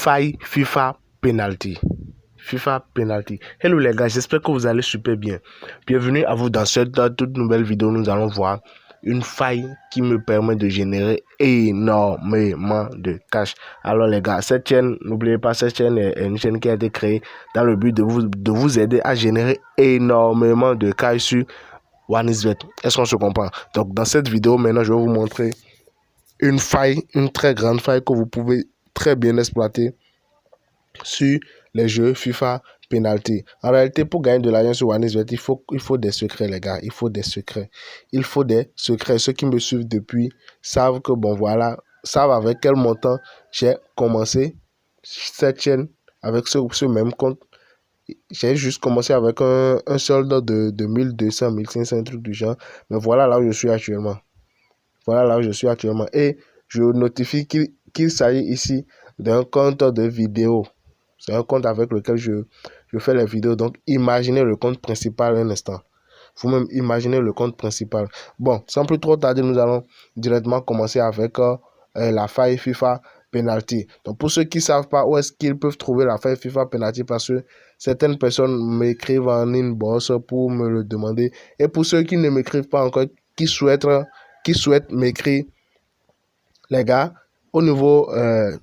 faille FIFA Penalty. FIFA Penalty. Hello les gars, j'espère que vous allez super bien. Bienvenue à vous dans cette toute nouvelle vidéo. Nous allons voir une faille qui me permet de générer énormément de cash. Alors les gars, cette chaîne, n'oubliez pas, cette chaîne est une chaîne qui a été créée dans le but de vous aider à générer énormément de cash sur OneXBet. Est-ce qu'on se comprend? Donc dans cette vidéo, maintenant, je vais vous montrer une faille, une très grande faille que vous pouvez très bien exploiter sur les jeux FIFA Penalty. En réalité, pour gagner de l'argent sur OneXBet, il faut des secrets, les gars. Il faut des secrets. Il faut des secrets. Ceux qui me suivent depuis savent que, bon, voilà, savent avec quel montant j'ai commencé cette chaîne avec ce même compte. J'ai juste commencé avec un solde de 1200, 1500, un truc du genre. Mais voilà là où je suis actuellement. Voilà là où je suis actuellement. Et je notifie qu'il s'agit ici d'un compte de vidéo. C'est un compte avec lequel je fais les vidéos. Donc, imaginez le compte principal un instant. Il faut même imaginer le compte principal. Bon, sans plus trop tarder, nous allons directement commencer avec la faille FIFA Penalty. Donc, pour ceux qui ne savent pas où est-ce qu'ils peuvent trouver la faille FIFA Penalty, parce que certaines personnes m'écrivent en inbox pour me le demander. Et pour ceux qui ne m'écrivent pas encore, qui souhaitent m'écrire, les gars, au niveau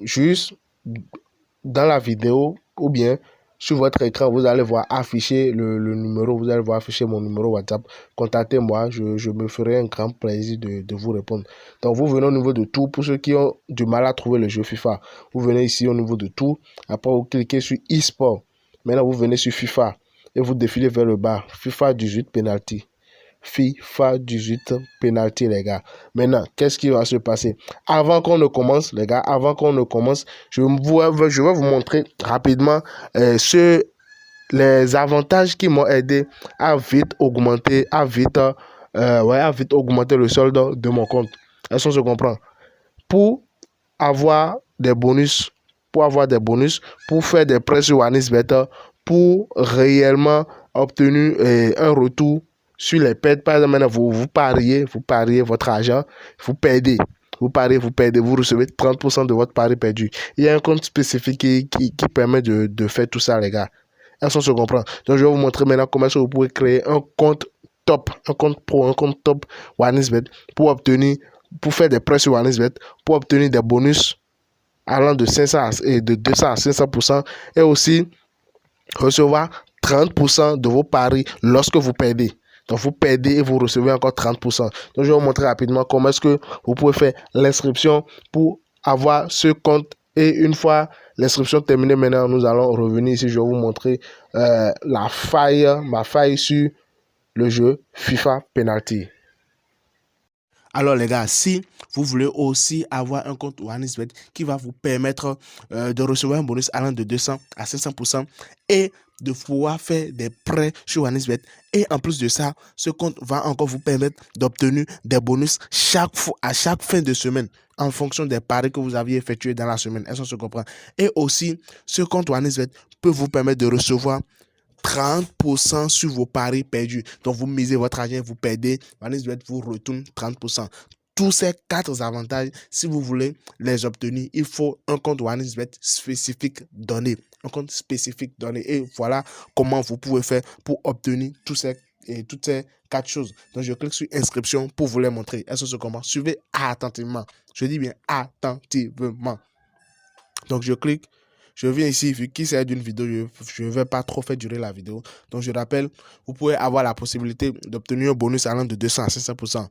juste dans la vidéo ou bien sur votre écran, vous allez voir afficher le numéro, vous allez voir afficher mon numéro WhatsApp. Contactez-moi, je me ferai un grand plaisir de vous répondre. Donc, vous venez au niveau de tout. Pour ceux qui ont du mal à trouver le jeu FIFA, vous venez ici au niveau de tout. Après, vous cliquez sur e-sport. Maintenant, vous venez sur FIFA et vous défilez vers le bas. FIFA 18 Penalty. FIFA 18 Penalty, les gars. Maintenant, qu'est-ce qui va se passer? Avant qu'on ne commence, les gars, je vais vous montrer rapidement les avantages qui m'ont aidé à vite augmenter, à vite augmenter le solde de mon compte. Est-ce qu'on se comprend? Pour avoir des bonus, pour faire des prêts sur OneXBet, pour réellement obtenir un retour sur les pertes. Par exemple, maintenant, vous pariez votre argent, vous perdez. Vous recevez 30% de votre pari perdu. Il y a un compte spécifique qui permet de faire tout ça, les gars. Est-ce qu'on se comprend? Donc, je vais vous montrer maintenant comment vous pouvez créer un compte top, un compte pro, un compte top OneXBet pour faire des prêts sur OneXBet, pour obtenir des bonus allant de 200 à 500% et aussi recevoir 30% de vos paris lorsque vous perdez. Donc, vous perdez et vous recevez encore 30%. Donc, je vais vous montrer rapidement comment est-ce que vous pouvez faire l'inscription pour avoir ce compte. Et une fois l'inscription terminée, maintenant, nous allons revenir ici. Je vais vous montrer ma faille sur le jeu FIFA Penalty. Alors les gars, si vous voulez aussi avoir un compte OneXBet qui va vous permettre de recevoir un bonus allant de 200 à 500% et de pouvoir faire des prêts sur OneXBet, et en plus de ça, ce compte va encore vous permettre d'obtenir des bonus à chaque fin de semaine en fonction des paris que vous aviez effectués dans la semaine. Est-ce qu'on se comprend? Et aussi, ce compte OneXBet peut vous permettre de recevoir 30% sur vos paris perdus. Donc, vous misez votre argent, vous perdez, OneXBet vous retourne 30%. Tous ces 4 avantages, si vous voulez les obtenir, il faut un compte OneXBet spécifique donné. Un compte spécifique donné. Et voilà comment vous pouvez faire pour obtenir toutes ces 4 choses. Donc, je clique sur inscription pour vous les montrer. Est-ce que c'est comment? Suivez attentivement. Je dis bien attentivement. Donc, je viens ici, vu qu'il s'agit d'une vidéo, je ne vais pas trop faire durer la vidéo. Donc, je rappelle, vous pouvez avoir la possibilité d'obtenir un bonus allant de 200 à 500%.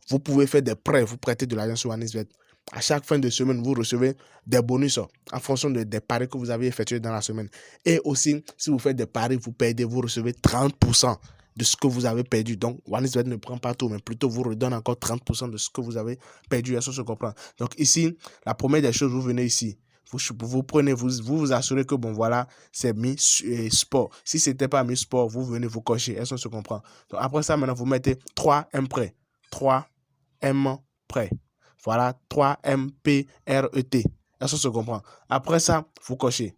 Vous pouvez faire des prêts, vous prêtez de l'argent sur OneXBet. À chaque fin de semaine, vous recevez des bonus en fonction des paris que vous avez effectués dans la semaine. Et aussi, si vous faites des paris, vous perdez, vous recevez 30% de ce que vous avez perdu. Donc, OneXBet ne prend pas tout, mais plutôt vous redonne encore 30% de ce que vous avez perdu. Est-ce que je comprends? Donc, ici, la première des choses, vous venez ici. Vous assurez que, bon, voilà, c'est mis sport. Si ce n'était pas mis sport, vous venez vous cocher. Est-ce qu'on se comprend? Donc, après ça, maintenant, vous mettez 3M prêt. 3M prêt. Voilà, 3MPRET. Est-ce qu'on se comprend? Après ça, vous cochez.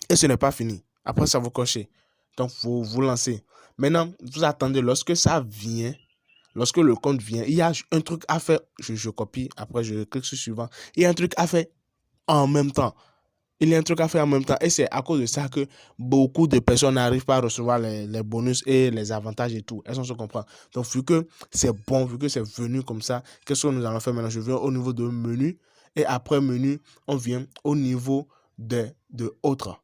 Et ce n'est pas fini. Après ça, vous cochez. Donc, vous lancez. Maintenant, vous attendez lorsque ça vient. Lorsque le compte vient, il y a un truc à faire. Je copie. Après, je clique sur suivant. Il y a un truc à faire en même temps. il y a un truc à faire en même temps. Et c'est à cause de ça que beaucoup de personnes n'arrivent pas à recevoir les bonus et les avantages et tout. Est-ce qu'on se comprend? Donc, vu que c'est bon, vu que c'est venu comme ça, qu'est-ce que nous allons faire maintenant? Je viens au niveau de menu. Et après menu, on vient au niveau de autres.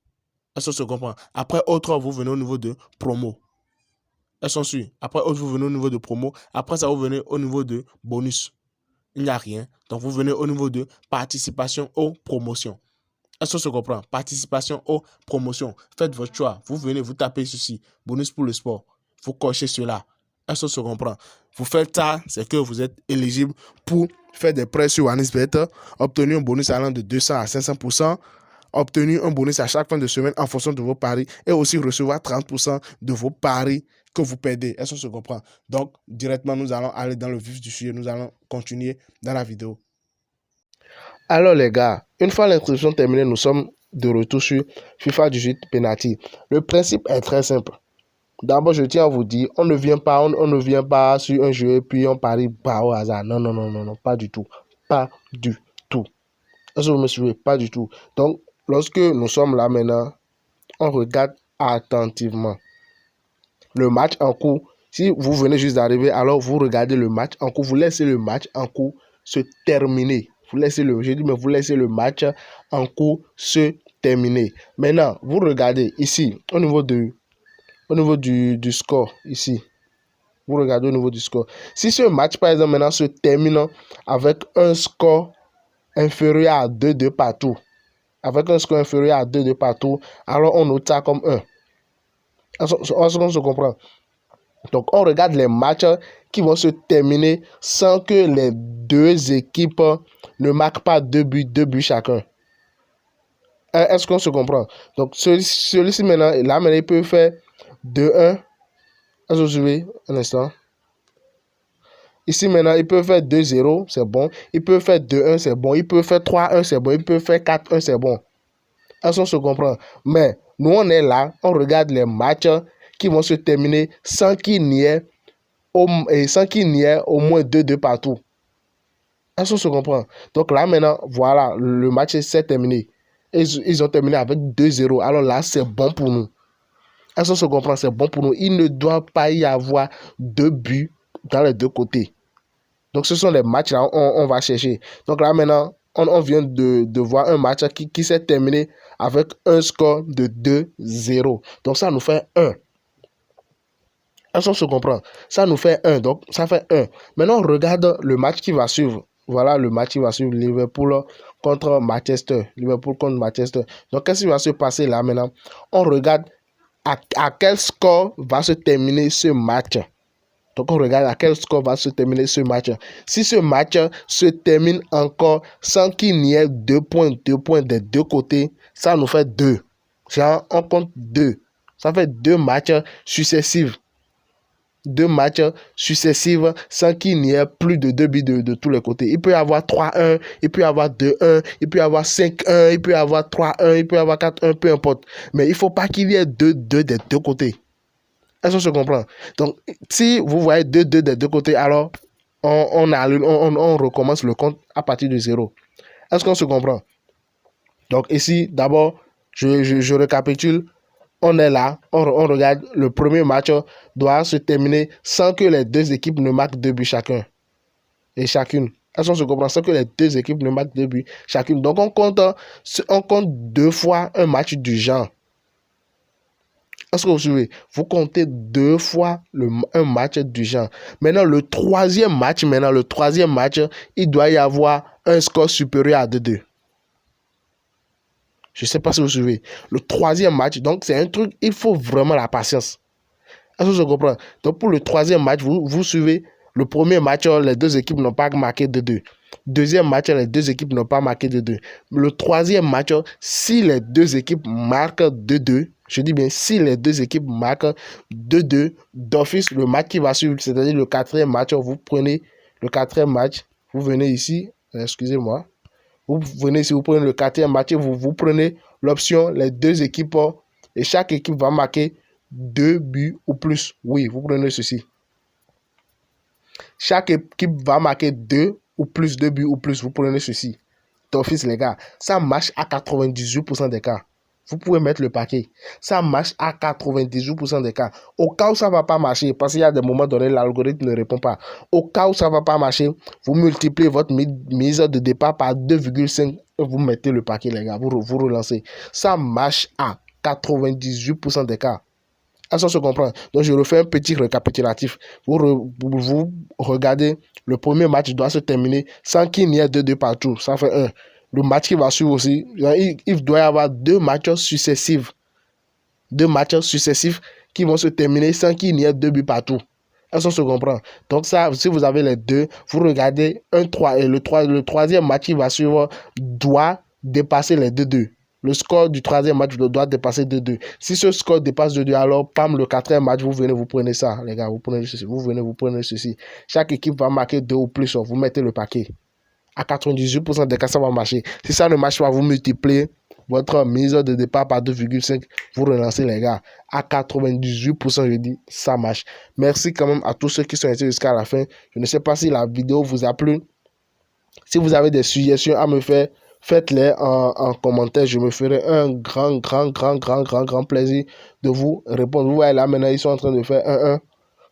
Est-ce qu'on se comprend? Après autres, vous venez au niveau de promo. Est-ce qu'on suit? Après autres, vous venez au niveau de promo. Après ça, vous venez au niveau de bonus. Il n'y a rien. Donc, vous venez au niveau de participation aux promotions. Est-ce que se comprend? Participation aux promotions. Faites votre choix. Vous venez, vous tapez ceci. Bonus pour le sport. Vous cochez cela. Est-ce que se comprend? Vous faites ça, c'est que vous êtes éligible pour faire des prêts sur OneXBet, obtenir un bonus allant de 200 à 500%, obtenir un bonus à chaque fin de semaine en fonction de vos paris et aussi recevoir 30% de vos paris que vous perdez. Est-ce que se comprend? Donc, directement, nous allons aller dans le vif du sujet. Nous allons continuer dans la vidéo. Alors les gars, une fois l'inscription terminée, nous sommes de retour sur FIFA 18 Penalty. Le principe est très simple. D'abord, je tiens à vous dire, on ne vient pas sur un jeu et puis on parie pas au hasard. Non, non, non, non, non, pas du tout. Pas du tout. Est-ce que vous me suivez? Pas du tout. Donc, lorsque nous sommes là maintenant, on regarde attentivement le match en cours. Si vous venez juste d'arriver, alors vous regardez le match en cours. Vous laissez le match en cours se terminer. Vous laissez le match en cours se terminer. Maintenant, vous regardez ici, au niveau du score, ici. Vous regardez au niveau du score. Si ce match, par exemple, maintenant se termine avec un score inférieur à 2-2 partout, alors on note ça comme 1. Est-ce qu'on se comprend? Donc, on regarde les matchs qui vont se terminer sans que les deux équipes ne marquent pas deux buts chacun. Est-ce qu'on se comprend? Donc, celui-ci maintenant, il peut faire 2-1. Est-ce que vous suivez? Un instant. Ici maintenant, il peut faire 2-0, c'est bon. Il peut faire 2-1, c'est bon. Il peut faire 3-1, c'est bon. Il peut faire 4-1, c'est bon. Est-ce qu'on se comprend? Mais nous, on est là, on regarde les matchs qui vont se terminer sans qu'il n'y ait au moins 2-2 partout. Est-ce qu'on se comprend? Donc là maintenant, voilà, le match s'est terminé. Ils ont terminé avec 2-0. Alors là, c'est bon pour nous. Est-ce qu'on se comprend? C'est bon pour nous. Il ne doit pas y avoir 2 buts dans les deux côtés. Donc ce sont les matchs là, on va chercher. Donc là maintenant, on vient de voir un match qui s'est terminé avec un score de 2-0. Donc ça nous fait 1. Est-ce qu'on se comprend? Ça nous fait 1. Donc ça fait 1. Maintenant, on regarde le match qui va suivre. Voilà le match qui va suivre. Liverpool contre Manchester. Donc qu'est-ce qui va se passer là maintenant? On regarde à quel score va se terminer ce match. Donc, on regarde à quel score va se terminer ce match. Si ce match se termine encore sans qu'il n'y ait 2 points des deux côtés, ça nous fait 2. On compte 2. Ça fait 2 matchs successifs. 2 matchs successifs sans qu'il n'y ait plus de 2 buts de tous les côtés. Il peut y avoir 3-1, il peut y avoir 2-1, il peut y avoir 5-1, il peut y avoir 3-1, il peut y avoir 4-1, peu importe. Mais il ne faut pas qu'il y ait 2-2 des deux côtés. Est-ce qu'on se comprend? Donc, si vous voyez 2-2 des deux côtés, alors on recommence le compte à partir de 0. Est-ce qu'on se comprend? Donc, ici, d'abord, je récapitule. On est là, on regarde, le premier match doit se terminer sans que les deux équipes ne marquent 2 buts chacun et chacune. Est-ce qu'on se comprend? Sans que les deux équipes ne marquent 2 buts chacune. Donc, on compte 2 fois un match du genre. Est-ce que vous suivez? Vous comptez 2 fois un match du genre. Maintenant, le troisième match, il doit y avoir un score supérieur à 2-2. Je ne sais pas si vous suivez. Le troisième match, donc c'est un truc, il faut vraiment la patience. Est-ce que je comprends? Donc pour le troisième match, vous suivez. Le premier match, les deux équipes n'ont pas marqué 2-2. Deuxième match, les deux équipes n'ont pas marqué 2-2. Le troisième match, si les deux équipes marquent 2-2, je dis bien si les deux équipes marquent 2-2, d'office, le match qui va suivre, c'est-à-dire le quatrième match, vous prenez le quatrième match, vous venez ici, excusez-moi, vous venez ici, vous prenez le quatrième match, vous prenez l'option, les deux équipes, et chaque équipe va marquer 2 buts ou plus. Oui, vous prenez ceci. Chaque équipe va marquer 2 ou plus, 2 buts ou plus. Vous prenez ceci. d'office, les gars. Ça marche à 98% des cas. Vous pouvez mettre le paquet. Ça marche à 98% des cas. Au cas où ça ne va pas marcher, parce qu'il y a des moments donnés, l'algorithme ne répond pas. Au cas où ça ne va pas marcher, vous multipliez votre mise de départ par 2,5 et vous mettez le paquet, les gars. Vous relancez. Ça marche à 98% des cas. Ça se comprend. Donc, je refais un petit récapitulatif. Vous regardez, le premier match doit se terminer sans qu'il n'y ait 2-2 partout. Ça fait 1. Le match qui va suivre aussi, il doit y avoir 2 matchs successifs. 2 matchs successifs qui vont se terminer sans qu'il n'y ait 2 buts partout. Ça se comprend. Donc, ça, si vous avez les deux, vous regardez 1-3 et le troisième match qui va suivre doit dépasser les 2-2. Le score du troisième match doit dépasser 2-2. Si ce score dépasse 2-2, alors, pam, le quatrième match, vous venez, vous prenez ça, les gars, vous prenez ceci, vous venez, vous prenez ceci. Chaque équipe va marquer 2 ou plus, vous mettez le paquet. À 98% des cas, ça va marcher. Si ça ne marche pas, vous multipliez votre mise de départ par 2,5, vous relancez, les gars. À 98%, je dis, ça marche. Merci quand même à tous ceux qui sont restés jusqu'à la fin. Je ne sais pas si la vidéo vous a plu. Si vous avez des suggestions à me faire, faites-les en commentaire. Je me ferai un grand plaisir de vous répondre. Vous voyez là, maintenant, ils sont en train de faire 1-1.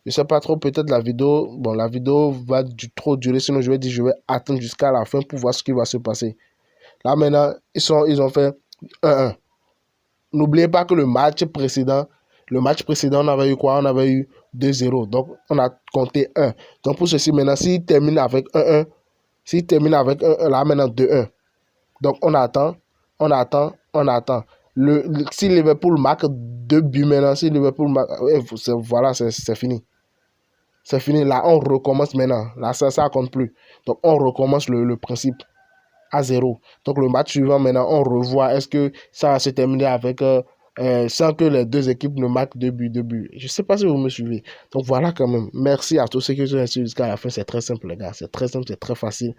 Je ne sais pas trop, peut-être la vidéo va trop durer, sinon je vais dire, je vais attendre jusqu'à la fin pour voir ce qui va se passer. Là, maintenant, ils ont fait 1-1. N'oubliez pas que le match précédent, on avait eu quoi? On avait eu 2-0. Donc, on a compté 1. Donc, pour ceci, maintenant, s'il termine avec 1-1, là, maintenant, 2-1. Donc, on attend. Si Liverpool marque 2 buts maintenant, si Liverpool marque, voilà, c'est fini. C'est fini. Là, on recommence maintenant. Là, ça compte plus. Donc, on recommence le principe à 0. Donc, le match suivant, maintenant, on revoit. Est-ce que ça va se terminer avec sans que les deux équipes ne marquent 2 buts, 2 buts. Je ne sais pas si vous me suivez. Donc, voilà quand même. Merci à tous ceux qui sont restés jusqu'à la fin. C'est très simple, les gars. C'est très simple, c'est très facile.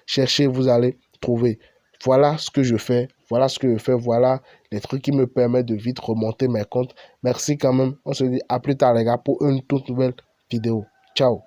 Cherchez, vous allez trouver. Voilà ce que je fais. Voilà ce que je fais. Voilà les trucs qui me permettent de vite remonter mes comptes. Merci quand même. On se dit à plus tard, les gars, pour une toute nouvelle vidéo. Ciao.